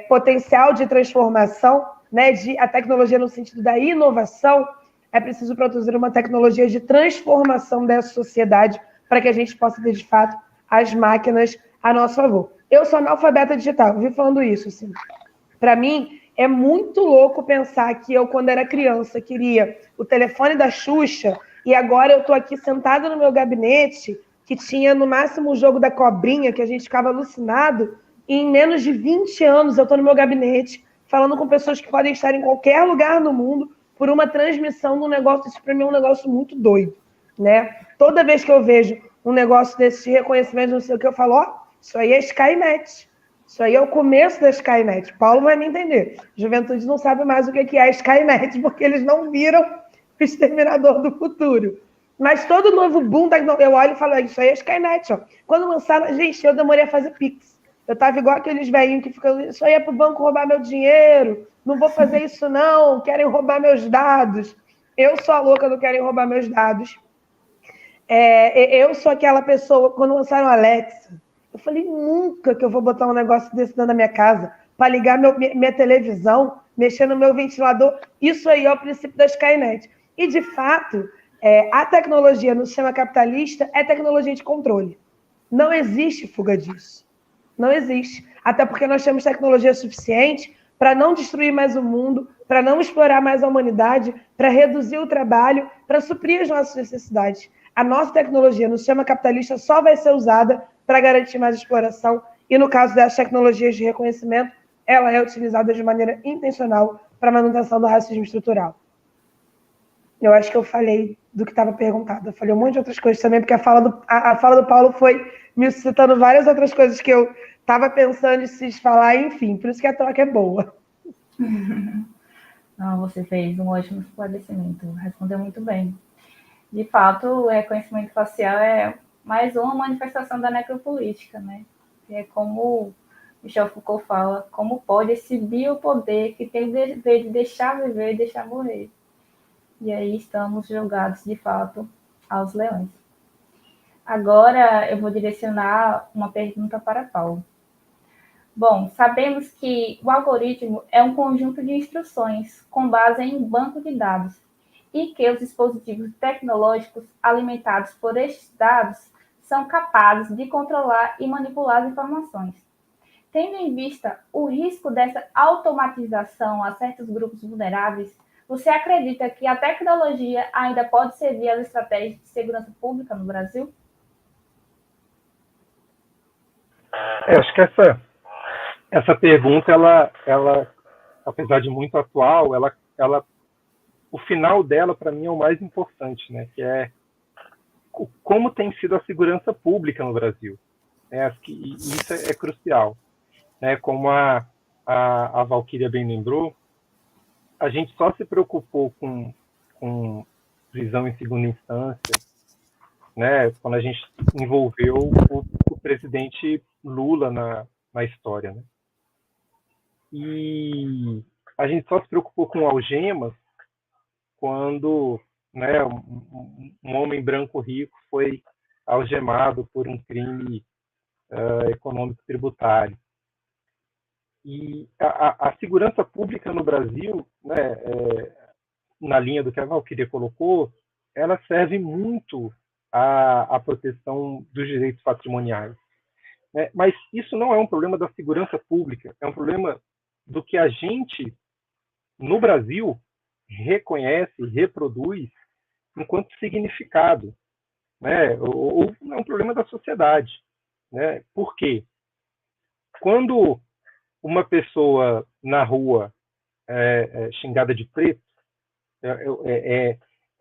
potencial de transformação, né, a tecnologia no sentido da inovação, é preciso produzir uma tecnologia de transformação dessa sociedade para que a gente possa ter, de fato, as máquinas a nosso favor. Eu sou analfabeta digital, eu vivo falando isso. Assim. Para mim, é muito louco pensar que eu, quando era criança, queria o telefone da Xuxa e agora eu estou aqui sentada no meu gabinete, que tinha no máximo o jogo da cobrinha, que a gente ficava alucinado, e em menos de 20 anos eu estou no meu gabinete, falando com pessoas que podem estar em qualquer lugar no mundo por uma transmissão de um negócio. Isso para mim é um negócio muito doido, né? Toda vez que eu vejo um negócio desse de reconhecimento, não sei o que, eu falo, ó, isso aí é Skynet. Isso aí é o começo da Skynet. Paulo vai me entender. A juventude não sabe mais o que é a Skynet, porque eles não viram o Exterminador do Futuro. Mas todo novo boom, eu olho e falo, isso aí é Skynet. Ó. Quando lançaram, gente, eu demorei a fazer Pix. Eu tava igual aqueles velhinhos que ficam, isso aí é pro banco roubar meu dinheiro, não vou fazer isso não, querem roubar meus dados. Eu sou a louca do querem roubar meus dados. Eu sou aquela pessoa, quando lançaram a Alexa, eu falei, nunca que eu vou botar um negócio desse dentro da minha casa para ligar minha televisão, mexer no meu ventilador. Isso aí é o princípio da Skynet. E, de fato, a tecnologia no sistema capitalista é tecnologia de controle. Não existe fuga disso. Não existe. Até porque nós temos tecnologia suficiente para não destruir mais o mundo, para não explorar mais a humanidade, para reduzir o trabalho, para suprir as nossas necessidades. A nossa tecnologia no sistema capitalista só vai ser usada para garantir mais exploração e no caso das tecnologias de reconhecimento, ela é utilizada de maneira intencional para a manutenção do racismo estrutural. Eu acho que eu falei do que estava perguntado. Eu falei um monte de outras coisas também, porque a fala do Paulo foi me citando várias outras coisas que eu estava pensando em se falar, enfim. Por isso que a troca é boa. Não, você fez um ótimo esclarecimento. Respondeu muito bem. De fato, o reconhecimento facial é mais uma manifestação da necropolítica, né? É como Michel Foucault fala, como pode esse biopoder que tem o dever de deixar viver e deixar morrer. E aí estamos jogados, de fato, aos leões. Agora eu vou direcionar uma pergunta para Paulo. Bom, sabemos que o algoritmo é um conjunto de instruções com base em um banco de dados e que os dispositivos tecnológicos alimentados por estes dados são capazes de controlar e manipular as informações. Tendo em vista o risco dessa automatização a certos grupos vulneráveis, você acredita que a tecnologia ainda pode servir às estratégias de segurança pública no Brasil? Acho que essa pergunta, ela, apesar de muito atual, o final dela, para mim, é o mais importante, né? Que é como tem sido a segurança pública no Brasil. Acho que isso é crucial. Né? Como a Valquíria bem lembrou, a gente só se preocupou com prisão em segunda instância, né? Quando a gente envolveu o presidente Lula na história, né? E a gente só se preocupou com algemas quando, né, um homem branco rico foi algemado por um crime econômico tributário. E a segurança pública no Brasil, né, na linha do que a Valquíria colocou, ela serve muito à proteção dos direitos patrimoniais. Né? Mas isso não é um problema da segurança pública, é um problema do que a gente, no Brasil, reconhece, reproduz enquanto significado. Né? Ou é um problema da sociedade. Né? Por quê? Quando uma pessoa na rua xingada de preto,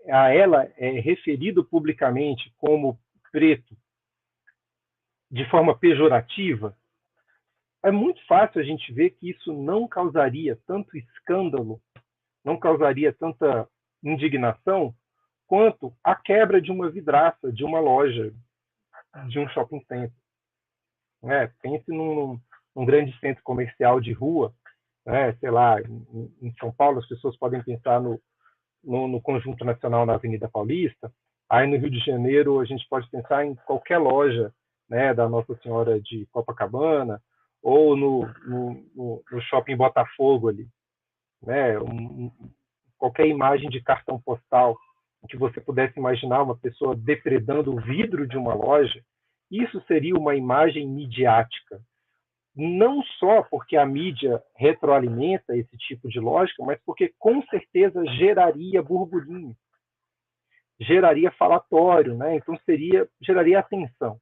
a ela é referido publicamente como preto de forma pejorativa, é muito fácil a gente ver que isso não causaria tanto escândalo, não causaria tanta indignação, quanto a quebra de uma vidraça, de uma loja, de um shopping center. Pense num grande centro comercial de rua, sei lá, em São Paulo as pessoas podem pensar no Conjunto Nacional na Avenida Paulista, aí no Rio de Janeiro a gente pode pensar em qualquer loja, né, da Nossa Senhora de Copacabana, ou no shopping Botafogo ali, né, qualquer imagem de cartão postal que você pudesse imaginar uma pessoa depredando o vidro de uma loja, isso seria uma imagem midiática. Não só porque a mídia retroalimenta esse tipo de lógica, mas porque com certeza geraria burburinho, geraria falatório, né? Então geraria atenção.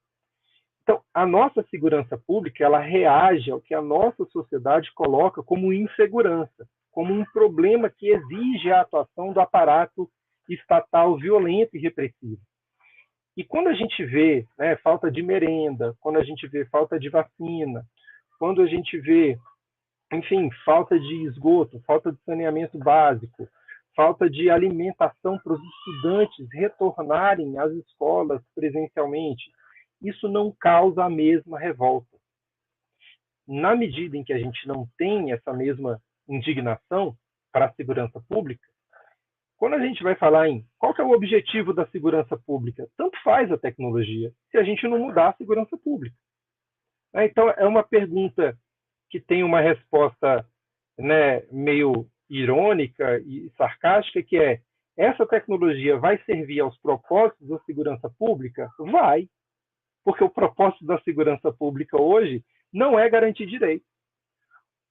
Então, a nossa segurança pública, ela reage ao que a nossa sociedade coloca como insegurança, como um problema que exige a atuação do aparato estatal violento e repressivo. E quando a gente vê, né, falta de merenda, quando a gente vê falta de vacina, quando a gente vê, enfim, falta de esgoto, falta de saneamento básico, falta de alimentação para os estudantes retornarem às escolas presencialmente, isso não causa a mesma revolta. Na medida em que a gente não tem essa mesma indignação para a segurança pública, quando a gente vai falar em qual que é o objetivo da segurança pública, tanto faz a tecnologia, se a gente não mudar a segurança pública. Então, é uma pergunta que tem uma resposta, né, meio irônica e sarcástica, que é: essa tecnologia vai servir aos propósitos da segurança pública? Vai, porque o propósito da segurança pública hoje não é garantir direito.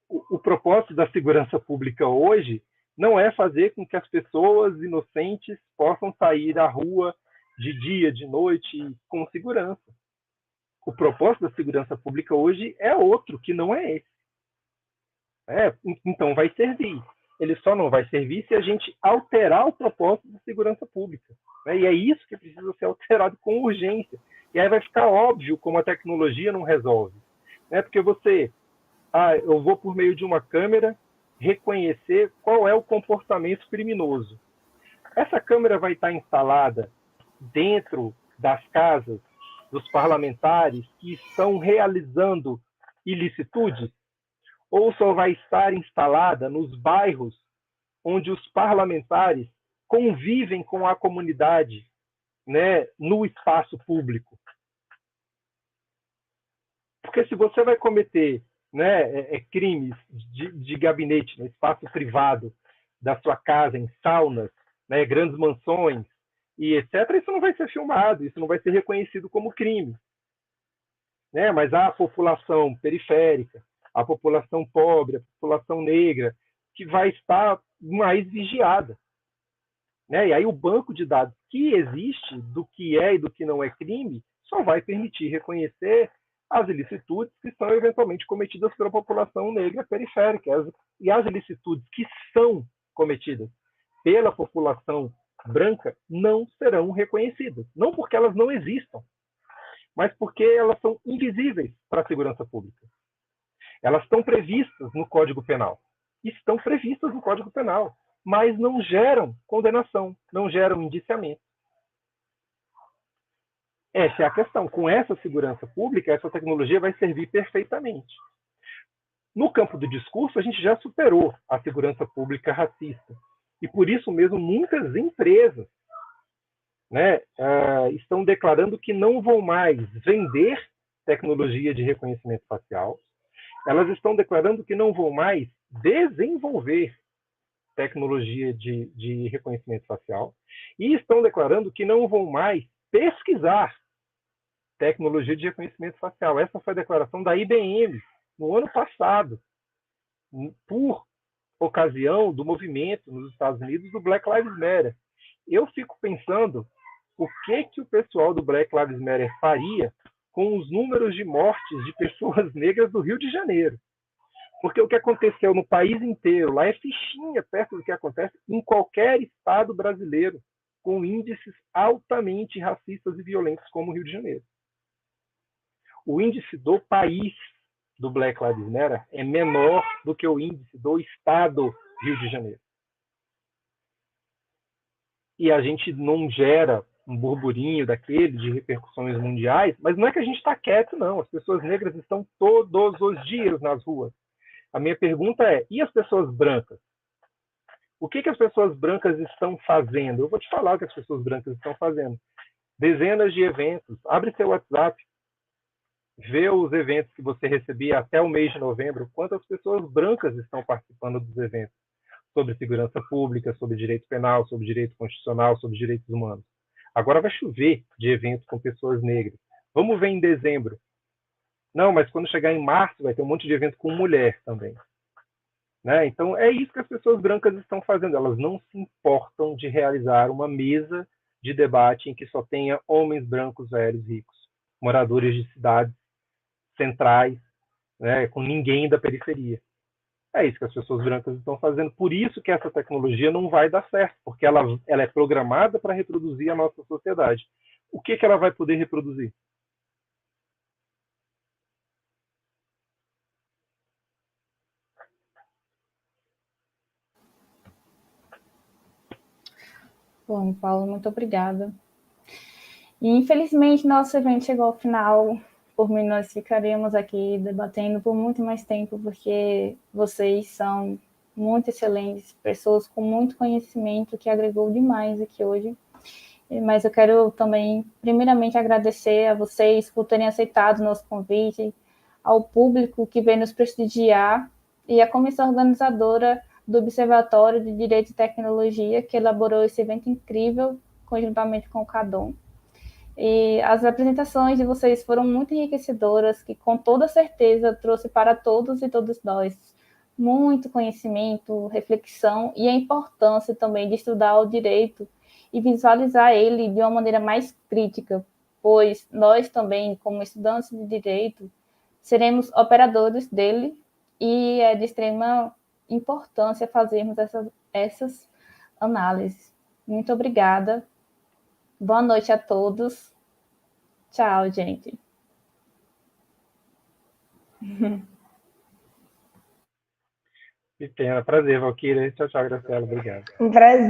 O propósito da segurança pública hoje não é fazer com que as pessoas inocentes possam sair à rua de dia, de noite, com segurança. O propósito da segurança pública hoje é outro, que não é esse. Então, vai servir. Ele só não vai servir se a gente alterar o propósito da segurança pública. E é isso que precisa ser alterado com urgência. E aí vai ficar óbvio como a tecnologia não resolve. Porque eu vou por meio de uma câmera reconhecer qual é o comportamento criminoso. Essa câmera vai estar instalada dentro das casas dos parlamentares que estão realizando ilicitudes? Ou só vai estar instalada nos bairros onde os parlamentares convivem com a comunidade, no espaço público? Porque se você vai cometer crimes de gabinete no espaço privado da sua casa, em saunas, grandes mansões e etc., isso não vai ser filmado, isso não vai ser reconhecido como crime. Mas a população periférica, a população pobre, a população negra, que vai estar mais vigiada. E aí o banco de dados que existe do que é e do que não é crime só vai permitir reconhecer as ilicitudes que são eventualmente cometidas pela população negra periférica. E as ilicitudes que são cometidas pela população branca não serão reconhecidas. Não porque elas não existam, mas porque elas são invisíveis para a segurança pública. Elas estão previstas no Código Penal. Estão previstas no Código Penal, mas não geram condenação, não geram indiciamento. Essa é a questão. Com essa segurança pública, essa tecnologia vai servir perfeitamente. No campo do discurso, a gente já superou a segurança pública racista. E por isso mesmo, muitas empresas estão declarando que não vão mais vender tecnologia de reconhecimento facial. Elas estão declarando que não vão mais desenvolver tecnologia de reconhecimento facial e estão declarando que não vão mais pesquisar tecnologia de reconhecimento facial. Essa foi a declaração da IBM no ano passado, por ocasião do movimento nos Estados Unidos do Black Lives Matter. Eu fico pensando o que o pessoal do Black Lives Matter faria com os números de mortes de pessoas negras do Rio de Janeiro. Porque o que aconteceu no país inteiro, lá é fichinha perto do que acontece em qualquer estado brasileiro, com índices altamente racistas e violentos como o Rio de Janeiro. O índice do país do Black Lives Matter é menor do que o índice do estado Rio de Janeiro. E a gente não gera um burburinho daquele de repercussões mundiais, mas não é que a gente está quieto, não. As pessoas negras estão todos os dias nas ruas. A minha pergunta é, e as pessoas brancas? O que as pessoas brancas estão fazendo? Eu vou te falar o que as pessoas brancas estão fazendo. Dezenas de eventos. Abre seu WhatsApp. Vê os eventos que você recebia até o mês de novembro. Quantas pessoas brancas estão participando dos eventos? Sobre segurança pública, sobre direito penal, sobre direito constitucional, sobre direitos humanos. Agora vai chover de eventos com pessoas negras. Vamos ver em dezembro. Não, mas quando chegar em março vai ter um monte de evento com mulher também. Então é isso que as pessoas brancas estão fazendo. Elas não se importam de realizar uma mesa de debate em que só tenha homens brancos, velhos, ricos, moradores de cidades centrais, com ninguém da periferia. É isso que as pessoas brancas estão fazendo. Por isso que essa tecnologia não vai dar certo, porque ela é programada para reproduzir a nossa sociedade. O que ela vai poder reproduzir? Bom, Paulo, muito obrigada. E, infelizmente, nosso evento chegou ao final. Por mim, nós ficaríamos aqui debatendo por muito mais tempo, porque vocês são muito excelentes, pessoas com muito conhecimento, que agregou demais aqui hoje. Mas eu quero também, primeiramente, agradecer a vocês por terem aceitado o nosso convite, ao público que veio nos prestigiar e à comissão organizadora do Observatório de Direito e Tecnologia, que elaborou esse evento incrível, conjuntamente com o CADOM. E as apresentações de vocês foram muito enriquecedoras, que com toda certeza trouxe para todos e todas nós muito conhecimento, reflexão e a importância também de estudar o direito e visualizar ele de uma maneira mais crítica, pois nós também, como estudantes de direito, seremos operadores dele e é de extrema importância fazermos essas análises. Muito obrigada. Boa noite a todos. Tchau, gente. Que pena. Prazer, Valquíria. Tchau, tchau, Graciela. Obrigado. Um prazer.